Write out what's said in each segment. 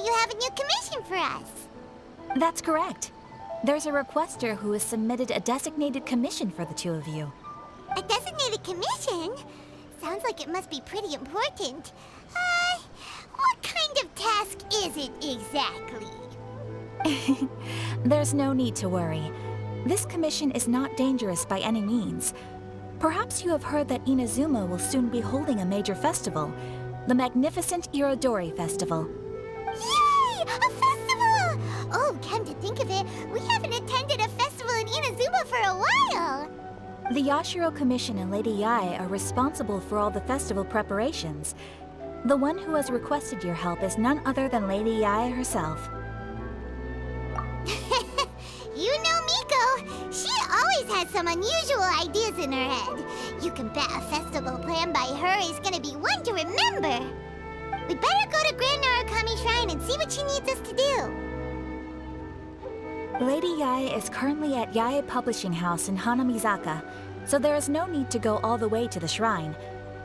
you have a new commission for us. That's correct. There's a requester who has submitted a designated commission for the two of you. A designated commission? Sounds like it must be pretty important. What kind of task is it exactly? There's no need to worry. This commission is not dangerous by any means. Perhaps you have heard that Inazuma will soon be holding a major festival, the magnificent Irodori Festival. Yay! A festival! Oh, come to think of it, we haven't attended a festival in Inazuma for a while! The Yashiro Commission and Lady Yae are responsible for all the festival preparations. The one who has requested your help is none other than Lady Yae herself. You know Miko, she always has some unusual ideas in her head. You can bet a festival planned by her is gonna be one to remember. We better go to Grand Narukami Shrine and see what she needs us to do. Lady Yae is currently at Yae Publishing House in Hanamizaka, so there is no need to go all the way to the shrine.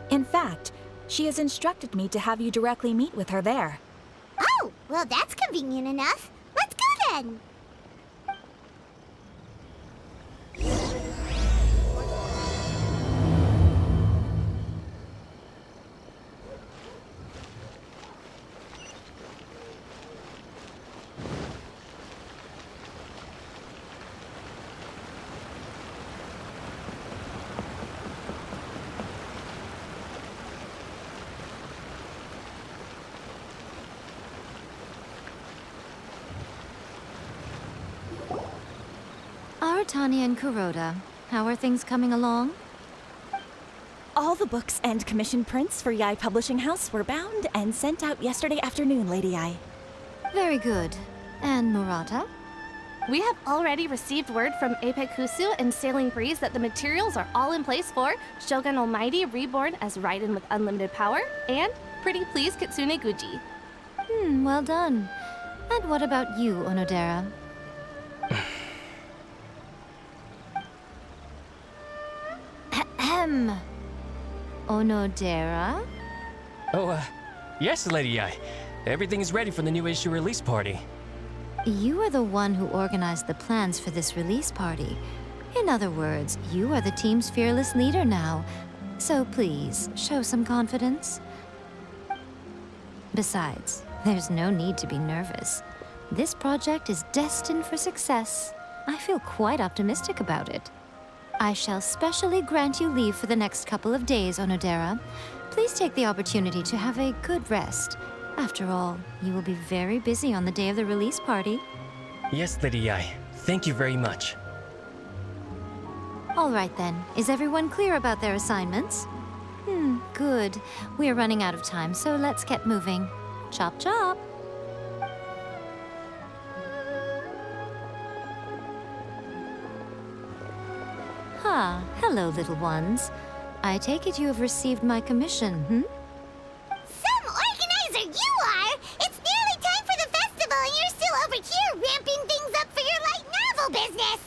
In fact, she has instructed me to have you directly meet with her there. Oh, well that's convenient enough. Let's go then. Aratani and Kuroda, how are things coming along? All the books and commission prints for Yae Publishing House were bound and sent out yesterday afternoon, Lady Yae. Very good. And Murata? We have already received word from Apekusu and Sailing Breeze that the materials are all in place for Shogun Almighty reborn as Raiden with unlimited power and Pretty Please Kitsune Guji. Well done. And what about you, Onodera? Onodera? Oh, yes, Lady Yae. Everything is ready for the new issue release party. You are the one who organized the plans for this release party. In other words, you are the team's fearless leader now. So please, show some confidence. Besides, there's no need to be nervous. This project is destined for success. I feel quite optimistic about it. I shall specially grant you leave for the next couple of days, Onodera. Please take the opportunity to have a good rest. After all, you will be very busy on the day of the release party. Yes, Lady Yae. Thank you very much. All right then. Is everyone clear about their assignments? Good. We are running out of time, so let's get moving. Chop chop! Hello, little ones. I take it you have received my commission, Some organizer you are! It's nearly time for the festival and you're still over here ramping things up for your light novel business!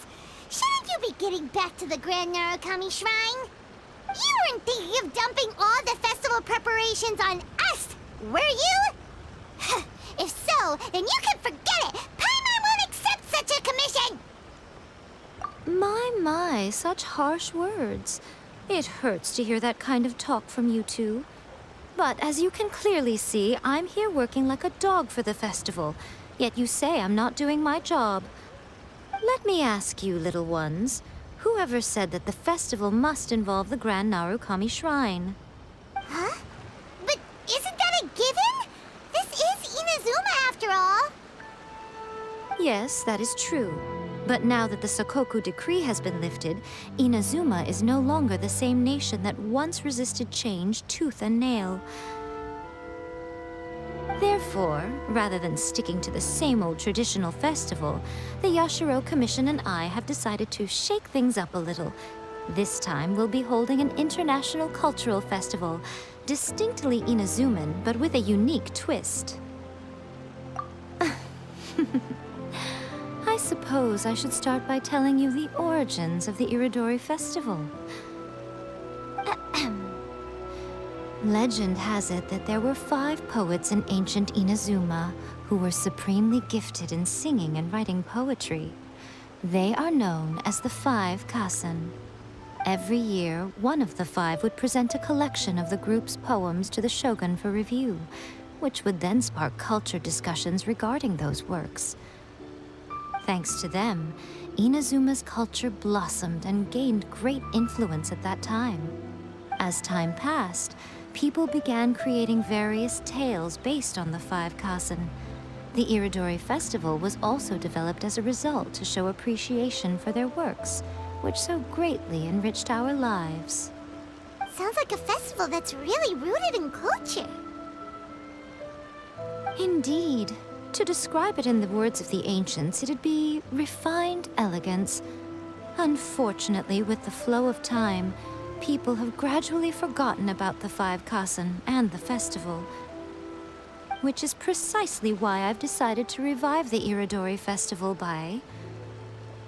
Shouldn't you be getting back to the Grand Narukami Shrine? You weren't thinking of dumping all the festival preparations on us, were you? If so, then you can forget it! Paimon won't accept such a commission! My, such harsh words. It hurts to hear that kind of talk from you two. But as you can clearly see, I'm here working like a dog for the festival. Yet you say I'm not doing my job. Let me ask you, little ones, whoever said that the festival must involve the Grand Narukami Shrine? Huh? But isn't that a given? This is Inazuma after all. Yes, that is true. But now that the Sokoku decree has been lifted, Inazuma is no longer the same nation that once resisted change tooth and nail. Therefore, rather than sticking to the same old traditional festival, the Yashiro Commission and I have decided to shake things up a little. This time, we'll be holding an international cultural festival, distinctly Inazuman, but with a unique twist. I suppose I should start by telling you the origins of the Irodori Festival. Legend has it that there were 5 poets in ancient Inazuma who were supremely gifted in singing and writing poetry. They are known as the 5 Kasen. Every year, one of the 5 would present a collection of the group's poems to the shogun for review, which would then spark culture discussions regarding those works. Thanks to them, Inazuma's culture blossomed and gained great influence at that time. As time passed, people began creating various tales based on the 5 Kasen. The Irodori festival was also developed as a result to show appreciation for their works, which so greatly enriched our lives. Sounds like a festival that's really rooted in culture. Indeed. To describe it in the words of the ancients, it'd be refined elegance. Unfortunately, with the flow of time, people have gradually forgotten about the 5 Kasen and the festival. Which is precisely why I've decided to revive the Irodori festival by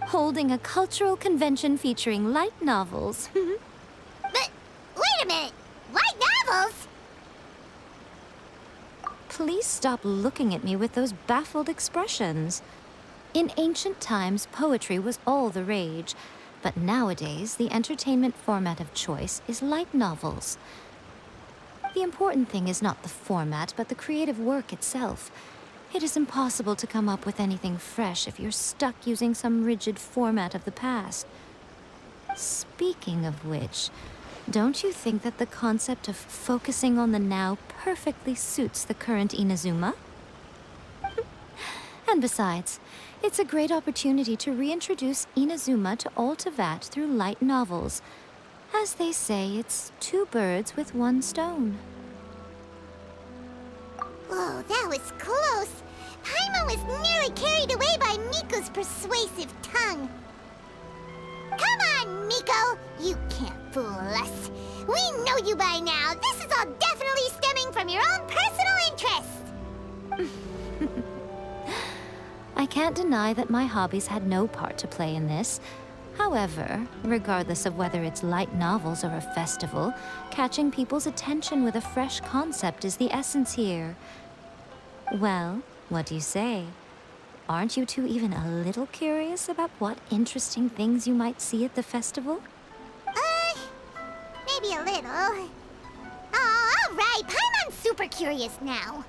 holding a cultural convention featuring light novels. But, wait a minute! Light novels? Please stop looking at me with those baffled expressions. In ancient times, poetry was all the rage, but nowadays, the entertainment format of choice is light novels. The important thing is not the format, but the creative work itself. It is impossible to come up with anything fresh if you're stuck using some rigid format of the past. Speaking of which, don't you think that the concept of focusing on the now perfectly suits the current Inazuma? And besides, it's a great opportunity to reintroduce Inazuma to all Teyvat through light novels. As they say, it's 2 birds with 1 stone. Whoa, that was close. Paimon was nearly carried away by Miko's persuasive tongue. Come on, Miko! You can't fool us. We know you by now. This is all definitely stemming from your own personal interest. I can't deny that my hobbies had no part to play in this. However, regardless of whether it's light novels or a festival, catching people's attention with a fresh concept is the essence here. Well, what do you say? Aren't you two even a little curious about what interesting things you might see at the festival? Maybe a little. Oh, all right. Paimon's super curious now.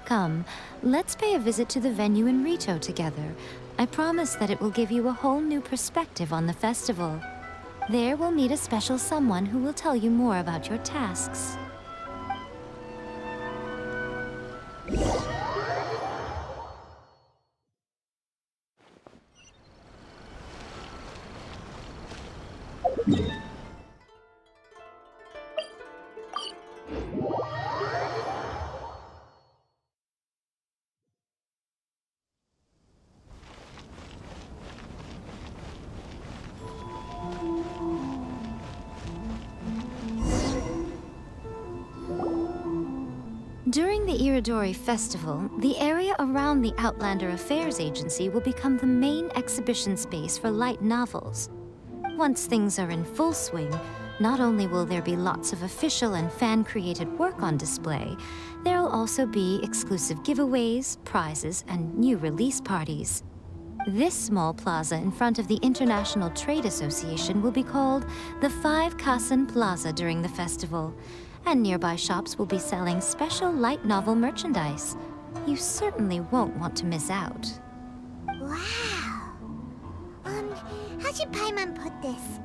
Come, let's pay a visit to the venue in Rito together. I promise that it will give you a whole new perspective on the festival. There we'll meet a special someone who will tell you more about your tasks. During the Irodori Festival, the area around the Outlander Affairs Agency will become the main exhibition space for light novels. Once things are in full swing, not only will there be lots of official and fan-created work on display, there'll also be exclusive giveaways, prizes, and new release parties. This small plaza in front of the International Trade Association will be called the 5 Kasen Plaza during the festival, and nearby shops will be selling special light novel merchandise. You certainly won't want to miss out. Wow. How should Paimon put this?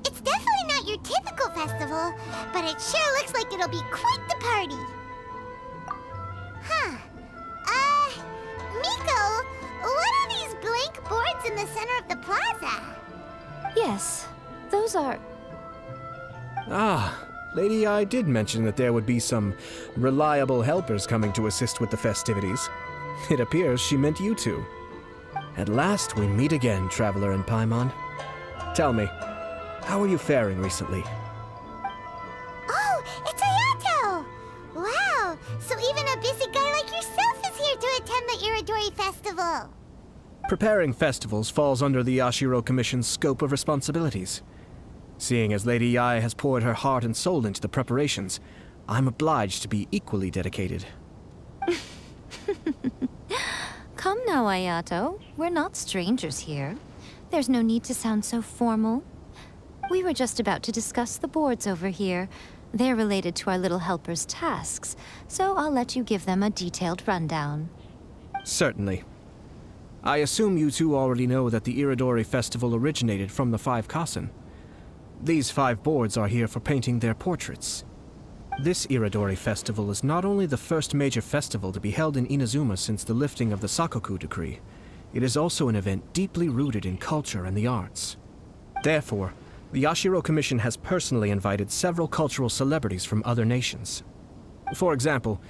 It's definitely not your typical festival, but it sure looks like it'll be quite the party. Huh. Miko, what are these blank boards in the center of the plaza? Yes, those are... Ah, Lady I did mention that there would be some reliable helpers coming to assist with the festivities. It appears she meant you two. At last we meet again, Traveler and Paimon. Tell me, how are you faring recently? Oh, it's Ayato! Wow, so even a busy guy like yourself is here to attend the Irodori Festival. Preparing festivals falls under the Yashiro Commission's scope of responsibilities. Seeing as Lady Yae has poured her heart and soul into the preparations, I'm obliged to be equally dedicated. Come now, Ayato. We're not strangers here. There's no need to sound so formal. We were just about to discuss the boards over here. They're related to our little helper's tasks, so I'll let you give them a detailed rundown. Certainly. I assume you two already know that the Irodori festival originated from the 5 Kasen. These 5 boards are here for painting their portraits. This Irodori festival is not only the first major festival to be held in Inazuma since the lifting of the Sakoku decree, it is also an event deeply rooted in culture and the arts. Therefore, the Yashiro Commission has personally invited several cultural celebrities from other nations. For example,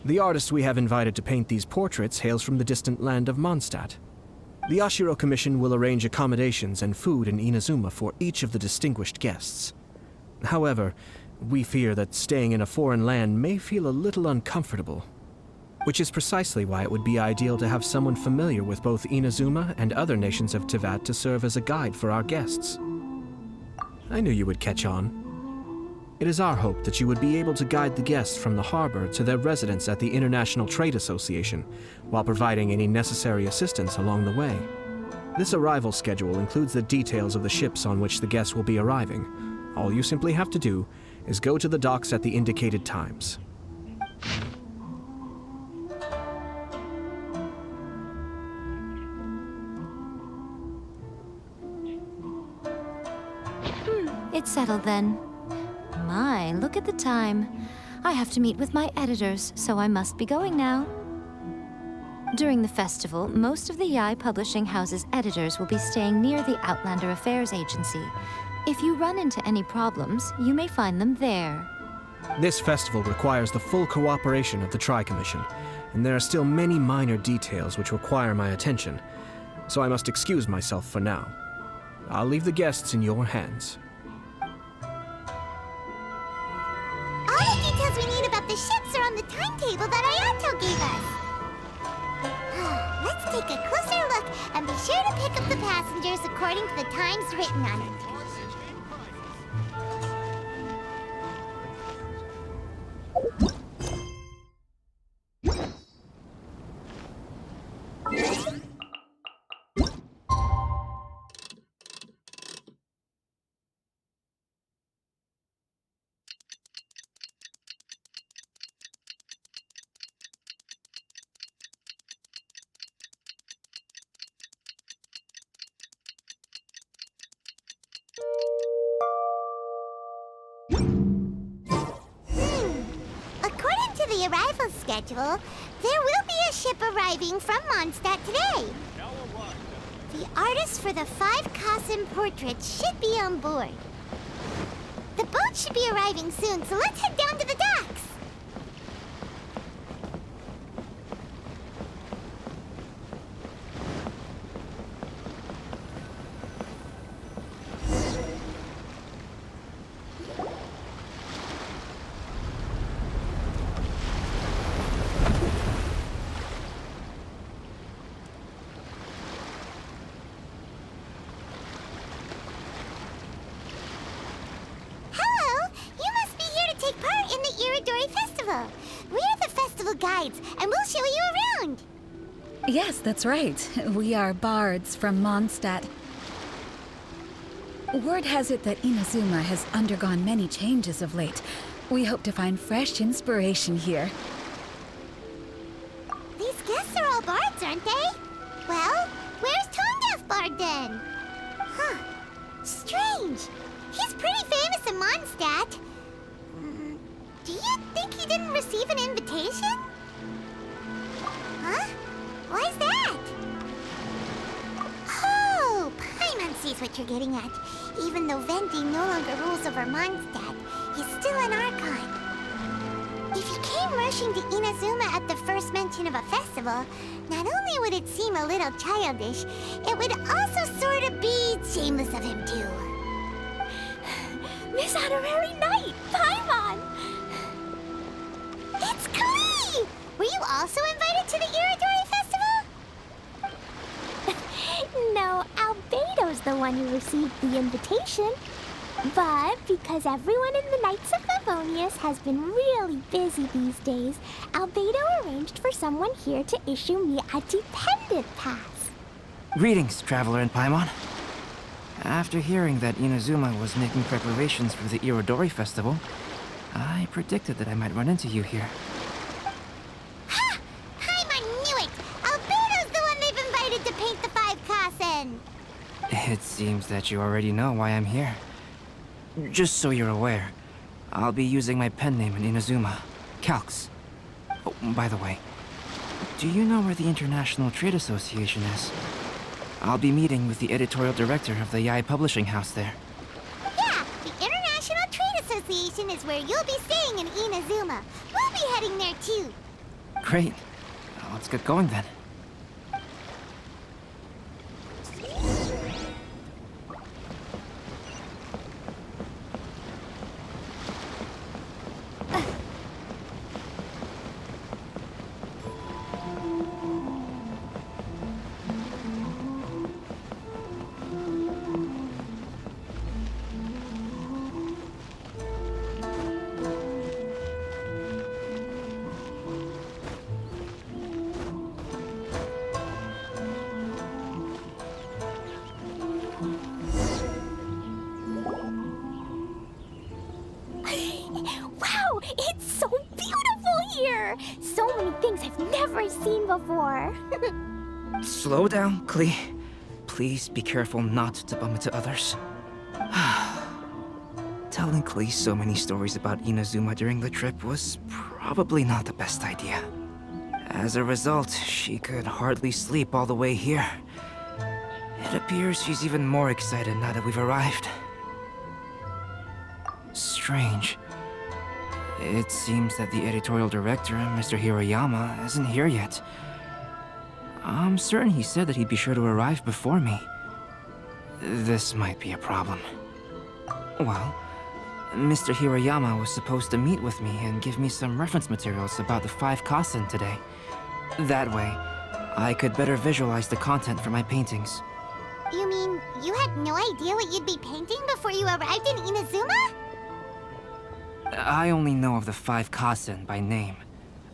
the artist we have invited to paint these portraits hails from the distant land of Mondstadt. The Yashiro Commission will arrange accommodations and food in Inazuma for each of the distinguished guests. However, we fear that staying in a foreign land may feel a little uncomfortable, which is precisely why it would be ideal to have someone familiar with both Inazuma and other nations of Teyvat to serve as a guide for our guests. I knew you would catch on. It is our hope that you would be able to guide the guests from the harbor to their residence at the International Trade Association, while providing any necessary assistance along the way. This arrival schedule includes the details of the ships on which the guests will be arriving. All you simply have to do is go to the docks at the indicated times. It's settled then. My, look at the time. I have to meet with my editors, so I must be going now. During the festival, most of the Yae Publishing House's editors will be staying near the Outlander Affairs Agency. If you run into any problems, you may find them there. This festival requires the full cooperation of the Tri-Commission, and there are still many minor details which require my attention, so I must excuse myself for now. I'll leave the guests in your hands. All the details we need about the ships are on the timetable that Ayato gave us. Let's take a closer look and be sure to pick up the passengers according to the times written on it. According to the arrival schedule, there will be a ship arriving from Mondstadt today. The artist for the 5 Kasen portraits should be on board. The boat should be arriving soon, so let's head down to the docks. Irodori Festival. We're the festival guides, and we'll show you around. Yes, that's right. We are bards from Mondstadt. Word has it that Inazuma has undergone many changes of late. We hope to find fresh inspiration here. These guests are all bards, aren't they? Well, where's Tone-Deaf Bard then? Huh. Strange. He's pretty famous in Mondstadt. Do you think he didn't receive an invitation? Huh? Why's that? Oh, Paimon sees what you're getting at. Even though Venti no longer rules over Mondstadt, he's still an Archon. If he came rushing to Inazuma at the first mention of a festival, not only would it seem a little childish, it would also sort of be shameless of him too. Miss Honorary Knight, Paimon! It's Klee! Were you also invited to the Irodori Festival? No, Albedo's the one who received the invitation. But because everyone in the Knights of Favonius has been really busy these days, Albedo arranged for someone here to issue me a dependent pass. Greetings, Traveler in Paimon. After hearing that Inazuma was making preparations for the Irodori festival, I predicted that I might run into you here. Ha! Paimon knew it! Albedo's the one they've invited to paint the 5 Kasen! It seems that you already know why I'm here. Just so you're aware, I'll be using my pen name in Inazuma, Calx. Oh, by the way, do you know where the International Trade Association is? I'll be meeting with the editorial director of the Yae Publishing House there. Yeah, the International Trade Association is where you'll be staying in Inazuma. We'll be heading there too. Great. Let's get going then. Wow, it's so beautiful here! So many things I've never seen before. Slow down, Klee. Please be careful not to bump into others. Telling Klee so many stories about Inazuma during the trip was probably not the best idea. As a result, she could hardly sleep all the way here. It appears she's even more excited now that we've arrived. Strange. It seems that the editorial director, Mr. Hiroyama, isn't here yet. I'm certain he said that he'd be sure to arrive before me. This might be a problem. Well, Mr. Hiroyama was supposed to meet with me and give me some reference materials about the 5 Kasen today. That way, I could better visualize the content for my paintings. You mean you had no idea what you'd be painting before you arrived in Inazuma? I only know of the 5 Kasen by name.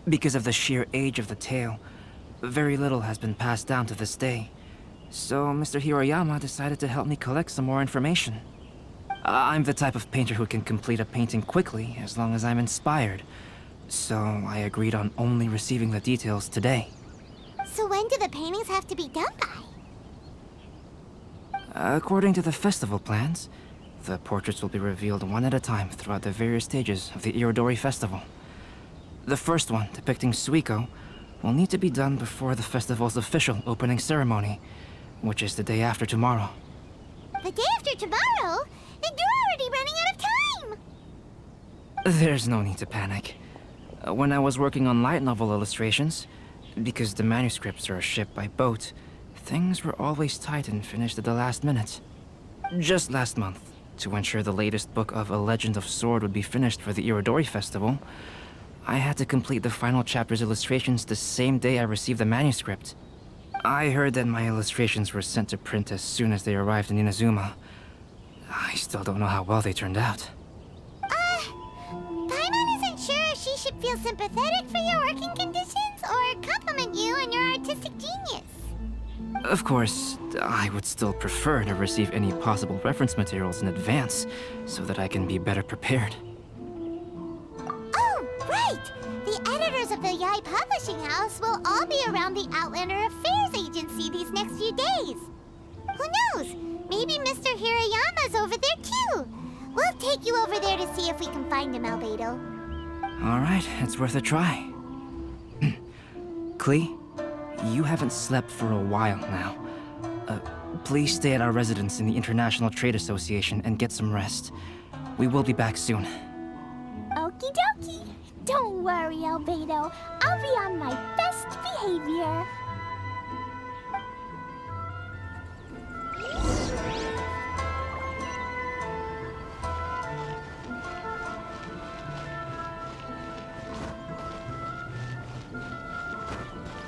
Because of the sheer age of the tale, very little has been passed down to this day. So Mr. Hiroyama decided to help me collect some more information. I'm the type of painter who can complete a painting quickly as long as I'm inspired. So I agreed on only receiving the details today. So when do the paintings have to be done by? According to the festival plans, the portraits will be revealed one at a time throughout the various stages of the Irodori festival. The first one, depicting Suiko, will need to be done before the festival's official opening ceremony, which is the day after tomorrow. The day after tomorrow? Then you're already running out of time! There's no need to panic. When I was working on light novel illustrations, because the manuscripts are shipped by boat, things were always tight and finished at the last minute. Just last month, to ensure the latest book of A Legend of Sword would be finished for the Irodori festival, I had to complete the final chapter's illustrations the same day I received the manuscript. I heard that my illustrations were sent to print as soon as they arrived in Inazuma. I still don't know how well they turned out. Paimon isn't sure if she should feel sympathetic for your working conditions or compliment you on your artistic genius. Of course, I would still prefer to receive any possible reference materials in advance, so that I can be better prepared. Oh, right! The editors of the Yae Publishing House will all be around the Outlander Affairs Agency these next few days. Who knows? Maybe Mr. Hiroyama's over there too. We'll take you over there to see if we can find him, Albedo. Alright, it's worth a try. Klee, you haven't slept for a while now. Please stay at our residence in the International Trade Association and get some rest. We will be back soon. Okie dokie. Don't worry, Albedo. I'll be on my best behavior.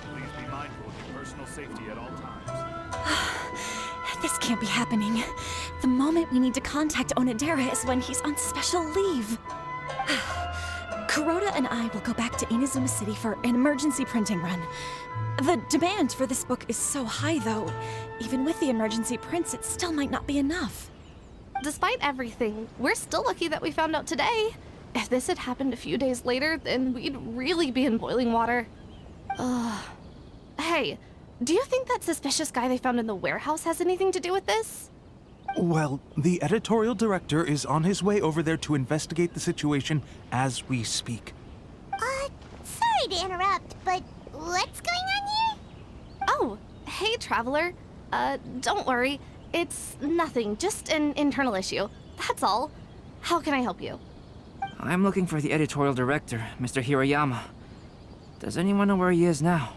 Please be mindful of your personal safety at all times. This can't be happening. The moment we need to contact Onodera is when he's on special leave. Kuroda and I will go back to Inazuma City for an emergency printing run. The demand for this book is so high, though. Even with the emergency prints, it still might not be enough. Despite everything, we're still lucky that we found out today. If this had happened a few days later, then we'd really be in boiling water. Hey, do you think that suspicious guy they found in the warehouse has anything to do with this? Well, the editorial director is on his way over there to investigate the situation as we speak. Sorry to interrupt, but what's going on here? Oh, hey, Traveler. Don't worry. It's nothing, just an internal issue. That's all. How can I help you? I'm looking for the editorial director, Mr. Hirayama. Does anyone know where he is now?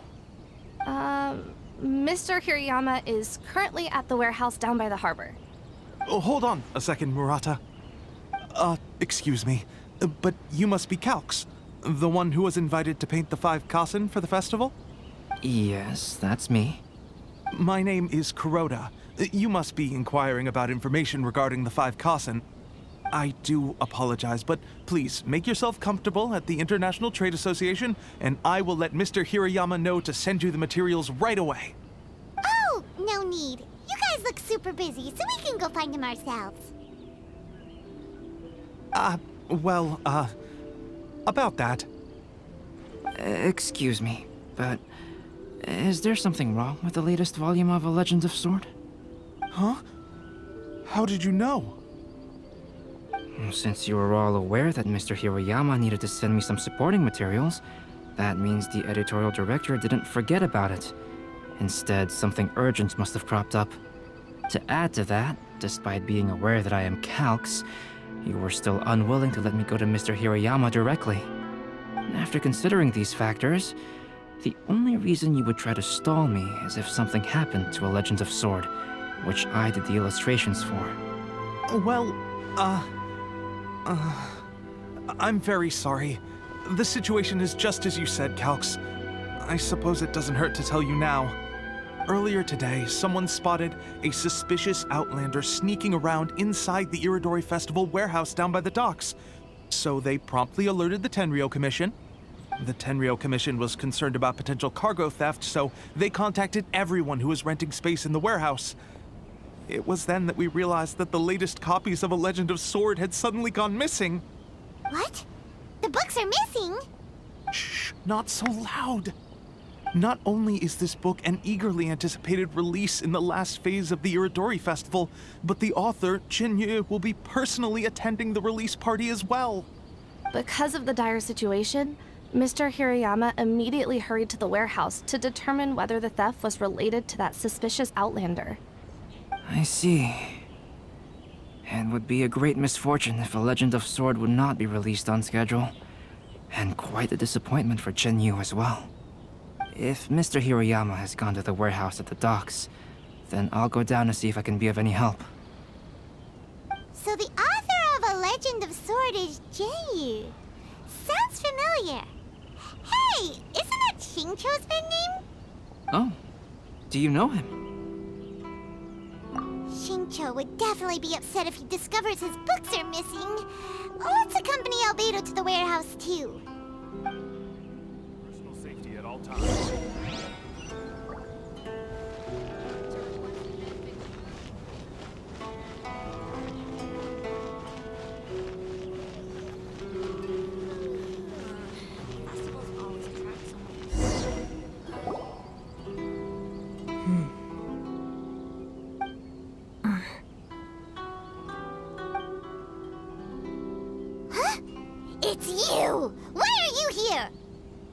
Mr. Hirayama is currently at the warehouse down by the harbor. Oh, hold on a second, Murata. Excuse me, but you must be Calx, the one who was invited to paint the 5 kasen for the festival? Yes, that's me. My name is Kuroda. You must be inquiring about information regarding the 5 kasen. I do apologize, but please make yourself comfortable at the International Trade Association, and I will let Mr. Hirayama know to send you the materials right away. Oh, no need. You guys look super busy, so we can go find him ourselves. About that. Excuse me, but is there something wrong with the latest volume of A Legend of Sword? Huh? How did you know? Since you were all aware that Mr. Hirayama needed to send me some supporting materials, that means the editorial director didn't forget about it. Instead, something urgent must have cropped up. To add to that, despite being aware that I am Calx, you were still unwilling to let me go to Mr. Hirayama directly. After considering these factors, the only reason you would try to stall me is if something happened to A Legend of Sword, which I did the illustrations for. Well, I'm very sorry. The situation is just as you said, Calx. I suppose it doesn't hurt to tell you now. Earlier today, someone spotted a suspicious outlander sneaking around inside the Irodori Festival warehouse down by the docks. So they promptly alerted the Tenryou Commission. The Tenryou Commission was concerned about potential cargo theft, so they contacted everyone who was renting space in the warehouse. It was then that we realized that the latest copies of A Legend of Sword had suddenly gone missing. What? The books are missing? Shh, not so loud. Not only is this book an eagerly anticipated release in the last phase of the Irodori Festival, but the author, Jinyu, will be personally attending the release party as well. Because of the dire situation, Mr. Hirayama immediately hurried to the warehouse to determine whether the theft was related to that suspicious outlander. I see. It would be a great misfortune if A Legend of Sword would not be released on schedule. And quite a disappointment for Jinyu as well. If Mr. Hirayama has gone to the warehouse at the docks, then I'll go down to see if I can be of any help. So the author of A Legend of Sword is Jinyu. Sounds familiar. Hey, isn't that Xingqiu's pen name? Oh, do you know him? Xingqiu would definitely be upset if he discovers his books are missing. Let's accompany Albedo to the warehouse, too. Personal safety at all times. It's you! Why are you here?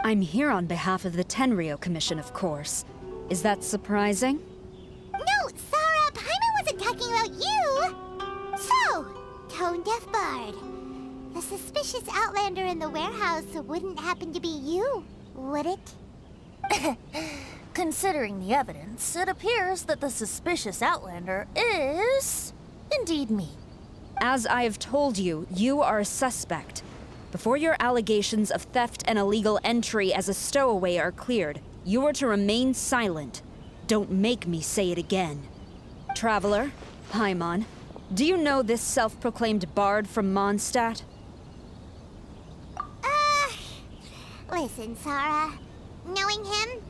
I'm here on behalf of the Tenryou Commission, of course. Is that surprising? No, Sarah, Paimon wasn't talking about you! So, tone-deaf bard. The suspicious outlander in the warehouse wouldn't happen to be you, would it? Considering the evidence, it appears that the suspicious outlander is indeed me. As I have told you, you are a suspect. Before your allegations of theft and illegal entry as a stowaway are cleared, you are to remain silent. Don't make me say it again. Traveler, Paimon, do you know this self-proclaimed bard from Mondstadt? Listen, Sarah. Knowing him,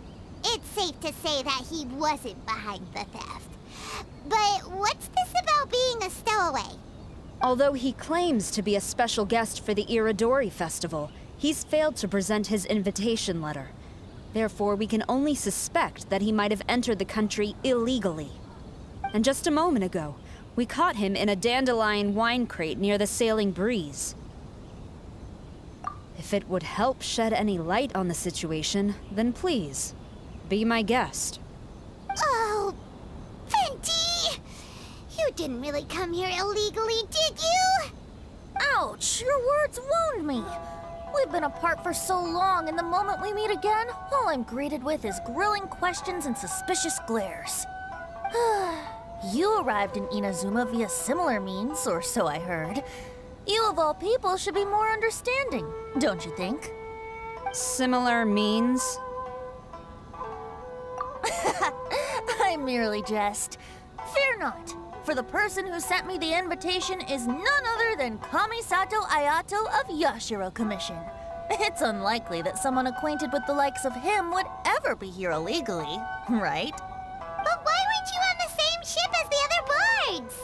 it's safe to say that he wasn't behind the theft. But what's this about being a stowaway? Although he claims to be a special guest for the Irodori festival, he's failed to present his invitation letter. Therefore, we can only suspect that he might have entered the country illegally. And just a moment ago, we caught him in a dandelion wine crate near the Sailing Breeze. If it would help shed any light on the situation, then please, be my guest. Oh, Venti! You didn't really come here illegally, did you? Ouch! Your words wound me. We've been apart for so long, and the moment we meet again, all I'm greeted with is grilling questions and suspicious glares. You arrived in Inazuma via similar means, or so I heard. You of all people should be more understanding, don't you think? Similar means? I merely jest. Fear not, for the person who sent me the invitation is none other than Kamisato Ayato of Yashiro Commission. It's unlikely that someone acquainted with the likes of him would ever be here illegally, right? But why weren't you on the same ship as the other bards?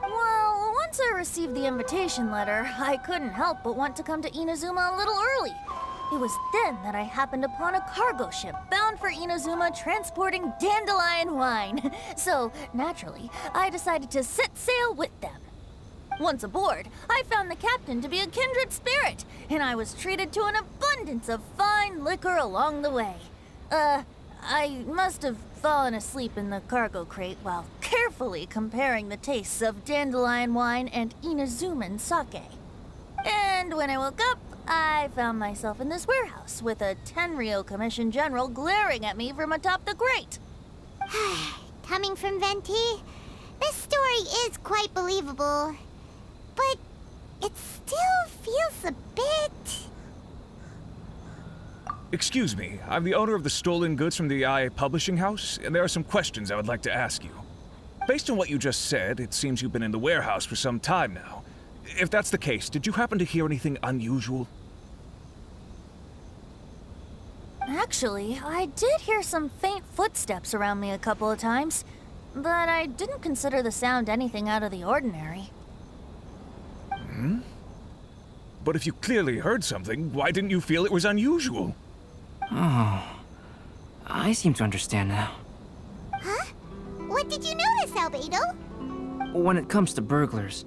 Well, once I received the invitation letter, I couldn't help but want to come to Inazuma a little early. It was then that I happened upon a cargo ship bound for Inazuma transporting dandelion wine. So, naturally, I decided to set sail with them. Once aboard, I found the captain to be a kindred spirit, and I was treated to an abundance of fine liquor along the way. I must have fallen asleep in the cargo crate while carefully comparing the tastes of dandelion wine and Inazuman sake. And when I woke up, I found myself in this warehouse with a Tenryou Commission general glaring at me from atop the grate. Coming from Venti, this story is quite believable. But it still feels a bit... Excuse me, I'm the owner of the stolen goods from the IA Publishing House, and there are some questions I would like to ask you. Based on what you just said, it seems you've been in the warehouse for some time now. If that's the case, did you happen to hear anything unusual? Actually, I did hear some faint footsteps around me a couple of times, but I didn't consider the sound anything out of the ordinary. But if you clearly heard something, why didn't you feel it was unusual? Oh, I seem to understand now. Huh? What did you notice, Albedo? When it comes to burglars,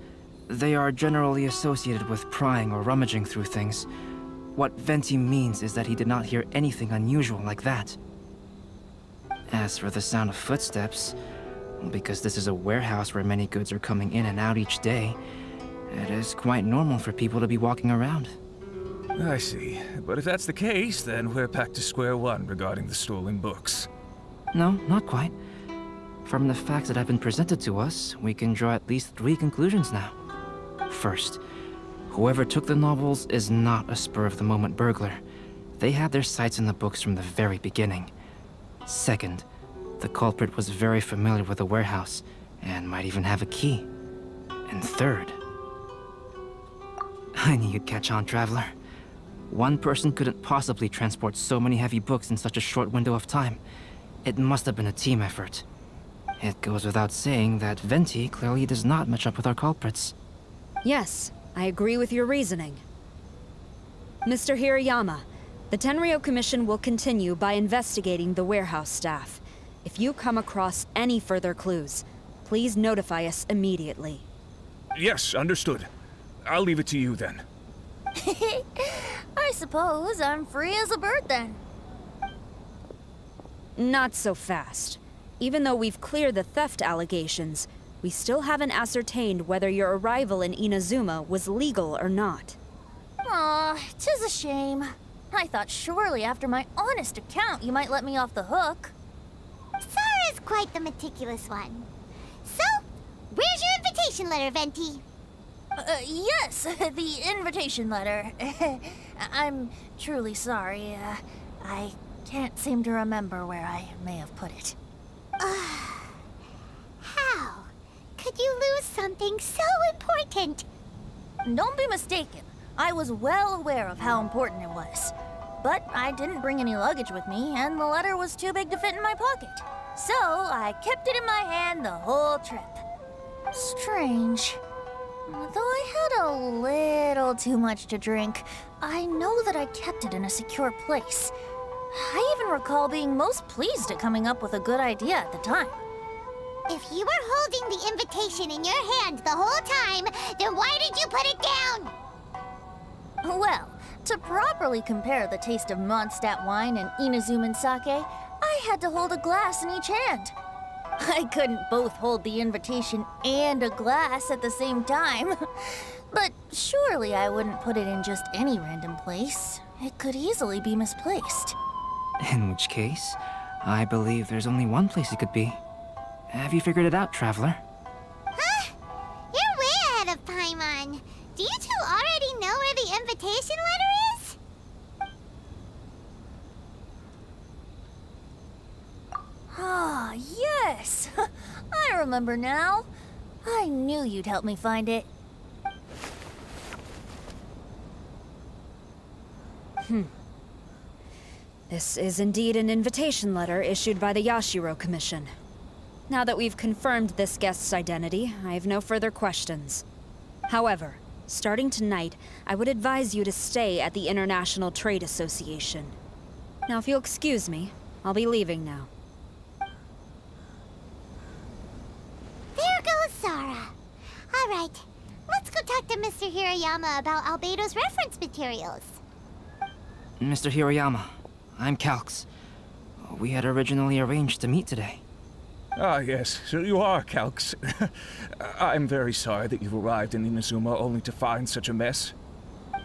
they are generally associated with prying or rummaging through things. What Venti means is that he did not hear anything unusual like that. As for the sound of footsteps, because this is a warehouse where many goods are coming in and out each day, it is quite normal for people to be walking around. I see. But if that's the case, then we're back to square one regarding the stolen books. No, not quite. From the facts that have been presented to us, we can draw at least 3 conclusions now. First, whoever took the novels is not a spur-of-the-moment burglar. They had their sights on the books from the very beginning. Second, the culprit was very familiar with the warehouse, and might even have a key. And third... I knew you'd catch on, Traveler. One person couldn't possibly transport so many heavy books in such a short window of time. It must have been a team effort. It goes without saying that Venti clearly does not match up with our culprits. Yes, I agree with your reasoning. Mr. Hirayama, the Tenryou Commission will continue by investigating the warehouse staff. If you come across any further clues, please notify us immediately. Yes, understood. I'll leave it to you then. I suppose I'm free as a bird then. Not so fast. Even though we've cleared the theft allegations, we still haven't ascertained whether your arrival in Inazuma was legal or not. Aw, 'tis a shame. I thought surely after my honest account you might let me off the hook. Sarah's quite the meticulous one. So, where's your invitation letter, Venti? Yes, the invitation letter. I'm truly sorry. I can't seem to remember where I may have put it. you lose something so important? Don't be mistaken. I was well aware of how important it was. But I didn't bring any luggage with me, and the letter was too big to fit in my pocket. So I kept it in my hand the whole trip. Strange. Though I had a little too much to drink, I know that I kept it in a secure place. I even recall being most pleased at coming up with a good idea at the time. If you were holding the invitation in your hand the whole time, then why did you put it down? Well, to properly compare the taste of Mondstadt wine and Inazuman sake, I had to hold a glass in each hand. I couldn't both hold the invitation and a glass at the same time. But surely I wouldn't put it in just any random place. It could easily be misplaced. In which case, I believe there's only one place it could be. Have you figured it out, Traveler? Huh? You're way ahead of Paimon. Do you two already know where the invitation letter is? Ah, yes! I remember now. I knew you'd help me find it. This is indeed an invitation letter issued by the Yashiro Commission. Now that we've confirmed this guest's identity, I have no further questions. However, starting tonight, I would advise you to stay at the International Trade Association. Now, if you'll excuse me, I'll be leaving now. There goes Sara. All right, let's go talk to Mr. Hirayama about Albedo's reference materials. Mr. Hiroyama, I'm Calx. We had originally arranged to meet today. Ah, yes, so you are Calx. I'm very sorry that you've arrived in Inazuma only to find such a mess.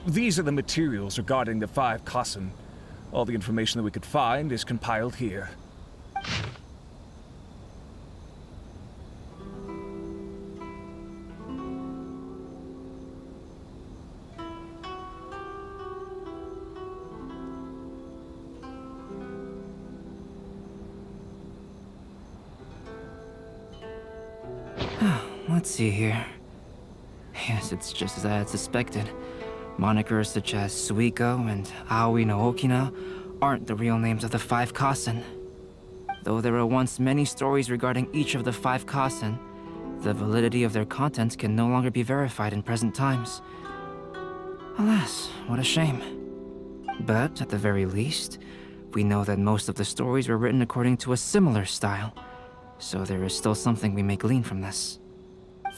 These are the materials regarding the 5 Kassen. All the information that we could find is compiled here. Let's see here. Yes, it's just as I had suspected. Monikers such as Suiko and Aoi no Okina aren't the real names of the 5 Kassen. Though there were once many stories regarding each of the 5 Kassen, the validity of their contents can no longer be verified in present times. Alas, what a shame. But at the very least, we know that most of the stories were written according to a similar style, so there is still something we may glean from this.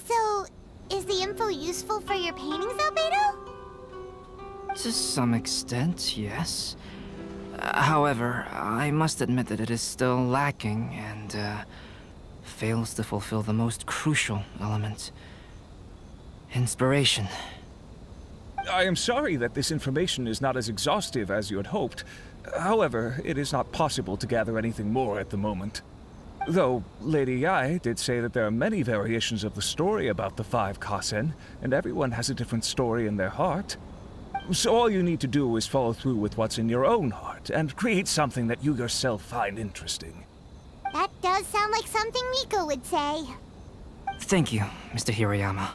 So, is the info useful for your paintings, Albedo? To some extent, yes. However, I must admit that it is still lacking and fails to fulfill the most crucial element. Inspiration. I am sorry that this information is not as exhaustive as you had hoped. However, it is not possible to gather anything more at the moment. Though, Lady Yae did say that there are many variations of the story about the 5 Kassen, and everyone has a different story in their heart. So all you need to do is follow through with what's in your own heart, and create something that you yourself find interesting. That does sound like something Miko would say. Thank you, Mr. Hiroyama.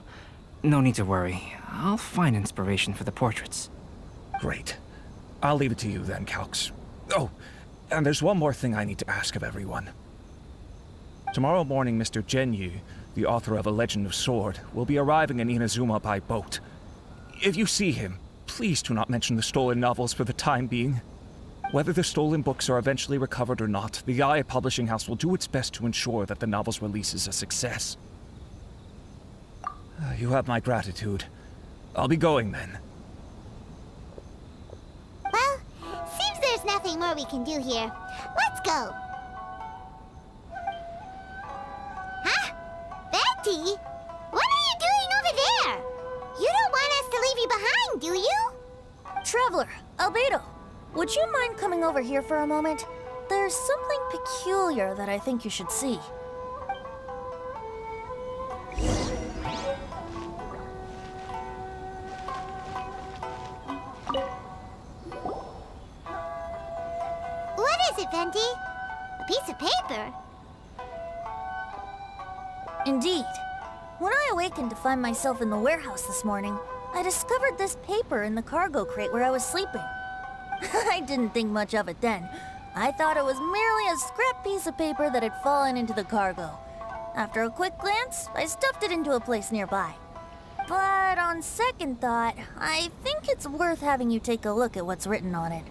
No need to worry. I'll find inspiration for the portraits. Great. I'll leave it to you then, Calx. Oh, and there's one more thing I need to ask of everyone. Tomorrow morning, Mr. Genyu, the author of A Legend of Sword, will be arriving in Inazuma by boat. If you see him, please do not mention the stolen novels for the time being. Whether the stolen books are eventually recovered or not, the Yae Publishing House will do its best to ensure that the novel's release is a success. You have my gratitude. I'll be going then. Well, seems there's nothing more we can do here. Let's go. Huh? Betty? What are you doing over there? You don't want us to leave you behind, do you? Traveler, Albedo, would you mind coming over here for a moment? There's something peculiar that I think you should see. What is it, Venti? A piece of paper? Indeed. When I awakened to find myself in the warehouse this morning, I discovered this paper in the cargo crate where I was sleeping. I didn't think much of it then. I thought it was merely a scrap piece of paper that had fallen into the cargo. After a quick glance, I stuffed it into a place nearby. But on second thought, I think it's worth having you take a look at what's written on it.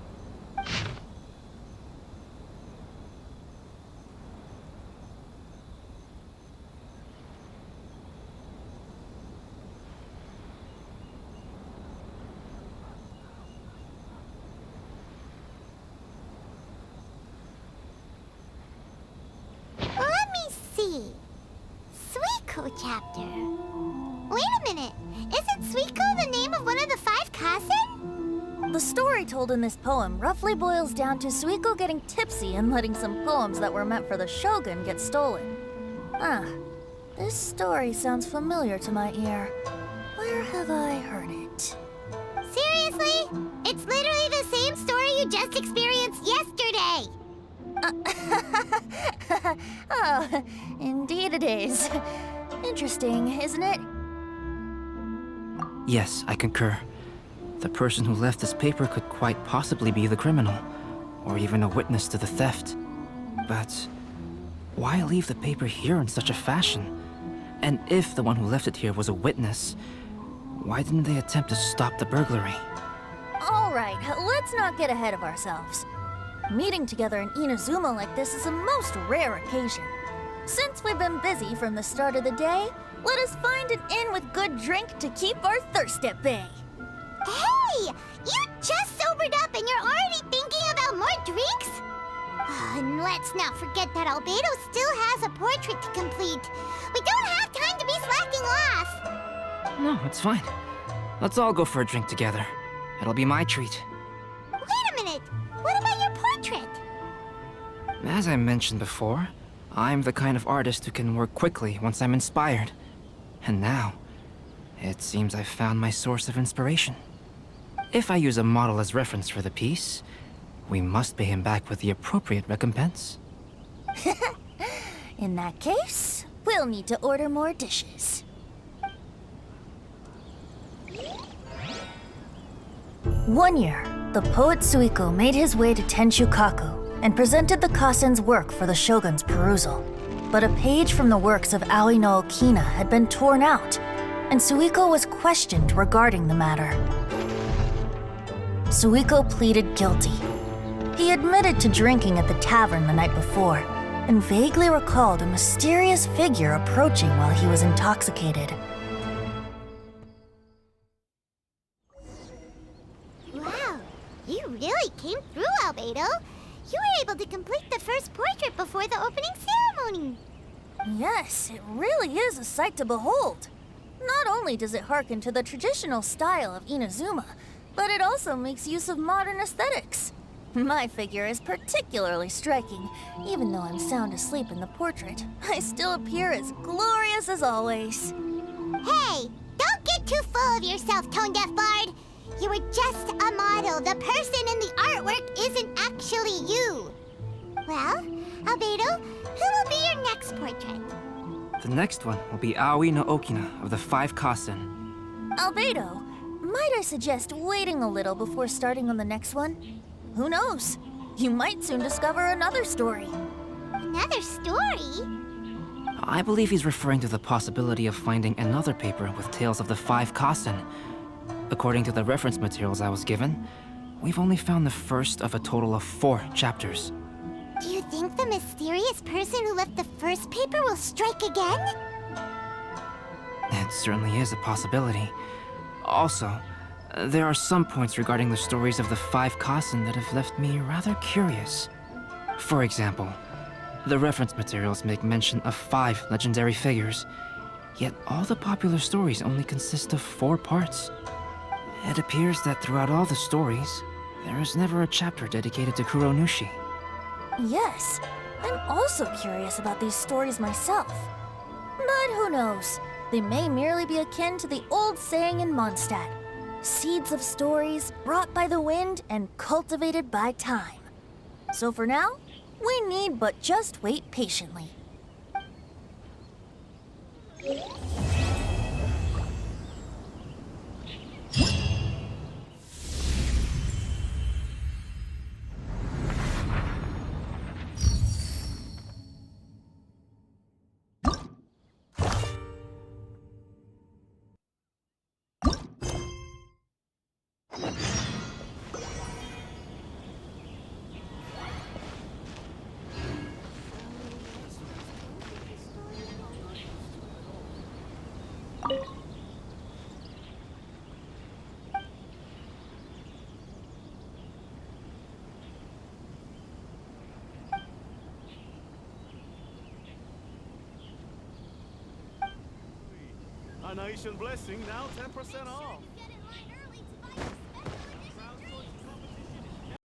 Let me see. Suiko chapter. Wait a minute. Isn't Suiko the name of one of the 5 Kasen? The story told in this poem roughly boils down to Suiko getting tipsy and letting some poems that were meant for the shogun get stolen. This story sounds familiar to my ear. Where have I heard it? Seriously? It's literally the same story you just experienced yesterday. Oh, indeed it is. Interesting, isn't it? Yes, I concur. The person who left this paper could quite possibly be the criminal, or even a witness to the theft. But why leave the paper here in such a fashion? And if the one who left it here was a witness, why didn't they attempt to stop the burglary? All right, let's not get ahead of ourselves. Meeting together in Inazuma like this is a most rare occasion. Since we've been busy from the start of the day, let us find an inn with good drink to keep our thirst at bay. Hey! You just sobered up and you're already thinking about more drinks? And let's not forget that Albedo still has a portrait to complete. We don't have time to be slacking off. No, it's fine. Let's all go for a drink together. It'll be my treat. Wait a minute. What about your portrait? As I mentioned before, I'm the kind of artist who can work quickly once I'm inspired. And now, it seems I've found my source of inspiration. If I use a model as reference for the piece, we must pay him back with the appropriate recompense. In that case, we'll need to order more dishes. One year, the poet Suiko made his way to Tenshukaku and presented the Kasen's work for the shogun's perusal. But a page from the works of Aoi no Okina had been torn out, and Suiko was questioned regarding the matter. Suiko pleaded guilty. He admitted to drinking at the tavern the night before, and vaguely recalled a mysterious figure approaching while he was intoxicated. Wow, you really came through, Albedo. You were able to complete the first portrait before the opening ceremony. Yes, it really is a sight to behold. Not only does it harken to the traditional style of Inazuma, but it also makes use of modern aesthetics. My figure is particularly striking. Even though I'm sound asleep in the portrait, I still appear as glorious as always. Hey, don't get too full of yourself, Tone-Deaf Bard. You were just a model. The person in the artwork isn't actually you. Well, Albedo, who will be your next portrait? The next one will be Aoi no Okina of the 5 Kasen. Albedo, might I suggest waiting a little before starting on the next one? Who knows? You might soon discover another story. Another story? I believe he's referring to the possibility of finding another paper with tales of the 5 Kasen. According to the reference materials I was given, we've only found the first of a total of 4 chapters. Do you think the mysterious person who left the first paper will strike again? It certainly is a possibility. Also, there are some points regarding the stories of the 5 Kasen that have left me rather curious. For example, the reference materials make mention of 5 legendary figures, yet all the popular stories only consist of 4 parts. It appears that throughout all the stories, there is never a chapter dedicated to Kuronushi. Yes, I'm also curious about these stories myself. But who knows? They may merely be akin to the old saying in Mondstadt. Seeds of stories brought by the wind and cultivated by time. So for now, we need but just wait patiently. Carnation Blessing now 10% off.